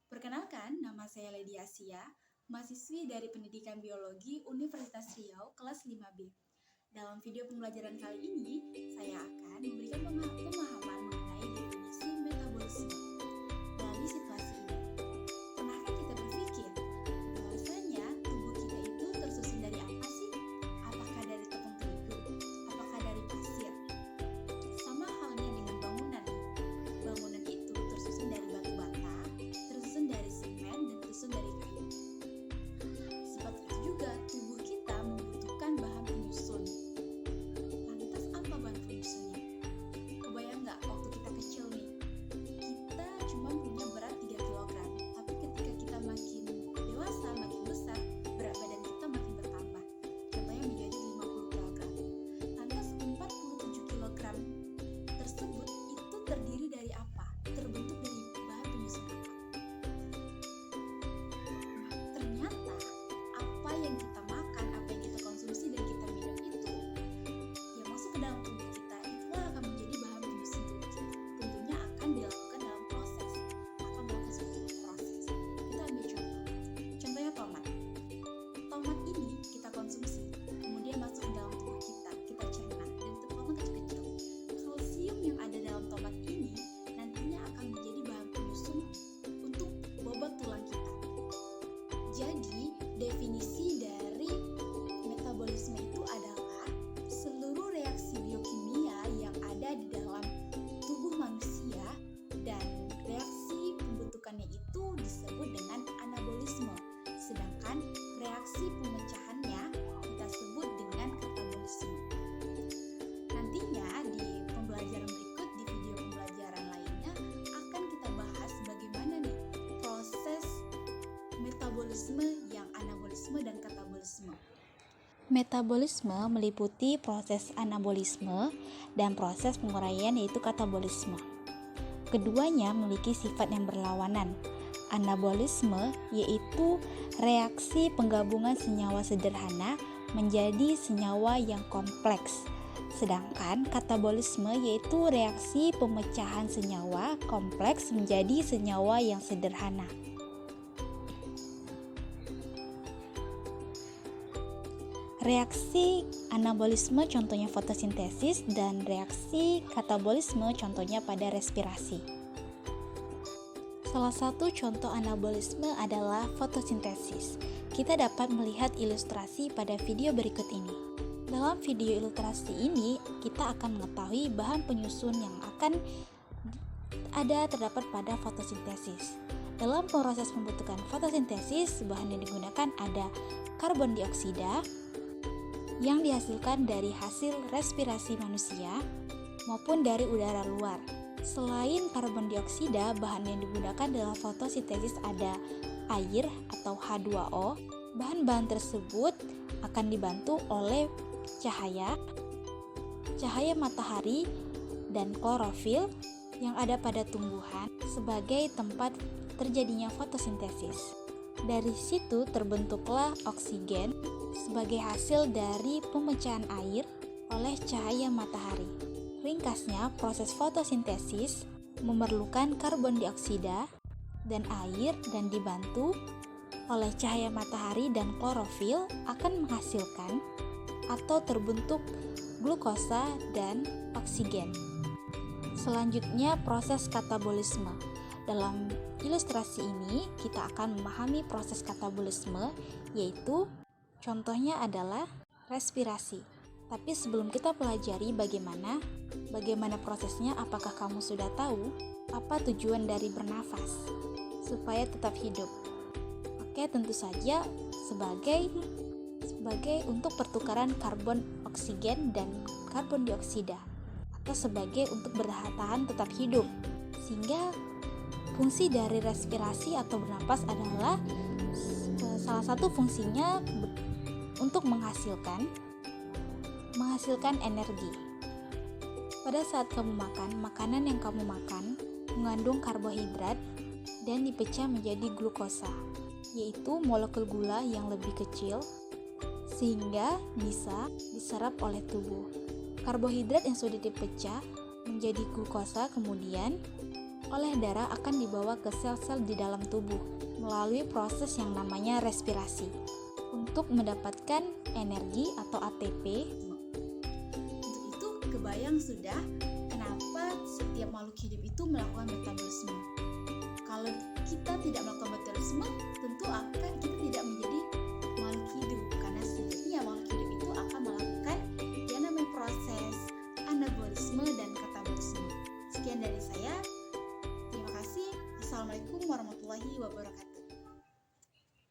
Perkenalkan, nama saya Lady Asia, mahasiswi dari Pendidikan Biologi Universitas Riau kelas 5B. Dalam video pembelajaran kali ini, saya akan memberikan pemahaman mengenai definisi metabolisme. Melalui situasi ini, pernahkah kita berpikir bahwasanya tubuh kita itu tersusun dari apa sih? Apakah dari tepung terigu? Apakah dari pasir? Sama halnya dengan bangunan. Bangunan itu tersusun dari batu bata, tersusun dari semen, dan tersusun dari kayu. Seperti itu juga tubuh kita membutuhkan bahan penyusun. Lantas apa bahan penyusunnya? Kebayang nggak waktu kita kecil nih, kita cuma punya berat 3 kg, tapi ketika kita makin dewasa, makin besar, berat badan kita makin bertambah. Contohnya menjadi 50 kg. Lantas 47 kg tersebut itu terdiri dari apa? Terbentuk dari bahan penyusun apa? Ternyata apa yang kita makan, apa yang kita konsumsi dan kita minum itu yang masuk ke dalam tubuh kita itulah akan menjadi bahan penyusun tubuh kita. Tentunya akan dilakukan dalam proses, akan melakukan suatu proses. Kita ambil contoh. Contohnya tomat. Tomat ini kita konsumsi, kemudian masuk ke dalam tubuh kita cerna dan terpotong kecil-kecil. Kalsium yang ada dalam tomat ini nantinya akan menjadi bahan penyusun untuk bobot tulang kita. Jadi, definisi dari metabolisme itu adalah seluruh reaksi biokimia yang ada di dalam tubuh manusia, dan reaksi pembentukannya itu disebut dengan anabolisme. Sedangkan reaksi pemecahannya kita sebut dengan katabolisme. Nantinya di pembelajaran berikut, di video pembelajaran lainnya akan kita bahas bagaimana nih proses metabolisme yang anabolisme dan katabolisme. Metabolisme meliputi proses anabolisme dan proses penguraian yaitu katabolisme. Keduanya memiliki sifat yang berlawanan. Anabolisme yaitu reaksi penggabungan senyawa sederhana menjadi senyawa yang kompleks. Sedangkan katabolisme yaitu reaksi pemecahan senyawa kompleks menjadi senyawa yang sederhana. Reaksi anabolisme contohnya fotosintesis dan reaksi katabolisme contohnya pada respirasi. Salah satu contoh anabolisme adalah fotosintesis. Kita dapat melihat ilustrasi pada video berikut ini. Dalam video ilustrasi ini, kita akan mengetahui bahan penyusun yang akan ada terdapat pada fotosintesis. Dalam proses pembentukan fotosintesis, bahan yang digunakan ada karbon dioksida yang dihasilkan dari hasil respirasi manusia maupun dari udara luar. Selain karbon dioksida, bahan yang digunakan dalam fotosintesis ada air atau H2O. Bahan-bahan tersebut akan dibantu oleh cahaya matahari dan klorofil yang ada pada tumbuhan sebagai tempat terjadinya fotosintesis. Dari situ terbentuklah oksigen sebagai hasil dari pemecahan air oleh cahaya matahari. Ringkasnya, proses fotosintesis memerlukan karbon dioksida dan air dan dibantu oleh cahaya matahari dan klorofil akan menghasilkan atau terbentuk glukosa dan oksigen. Selanjutnya, proses katabolisme. Dalam ilustrasi ini, kita akan memahami proses katabolisme, yaitu contohnya adalah respirasi. Tapi sebelum kita pelajari bagaimana prosesnya, apakah kamu sudah tahu apa tujuan dari bernafas? Supaya tetap hidup. Oke, tentu saja sebagai untuk pertukaran karbon oksigen dan karbon dioksida, atau sebagai untuk bertahan tetap hidup. Sehingga fungsi dari respirasi atau bernafas adalah salah satu fungsinya untuk menghasilkan energi. Pada saat kamu makan, makanan yang kamu makan mengandung karbohidrat dan dipecah menjadi glukosa, yaitu molekul gula yang lebih kecil sehingga bisa diserap oleh tubuh. Karbohidrat yang sudah dipecah menjadi glukosa kemudian oleh darah akan dibawa ke sel-sel di dalam tubuh melalui proses yang namanya respirasi untuk mendapatkan energi atau ATP. Untuk itu kebayang sudah kenapa setiap makhluk hidup itu melakukan metabolisme. Kalau kita tidak melakukan metabolisme, tentu akan kita tidak menjadi makhluk hidup, karena sejatinya makhluk hidup itu akan melakukan yang namanya proses anabolisme dan katabolisme. Sekian dari saya. Terima kasih. Assalamualaikum warahmatullahi wabarakatuh.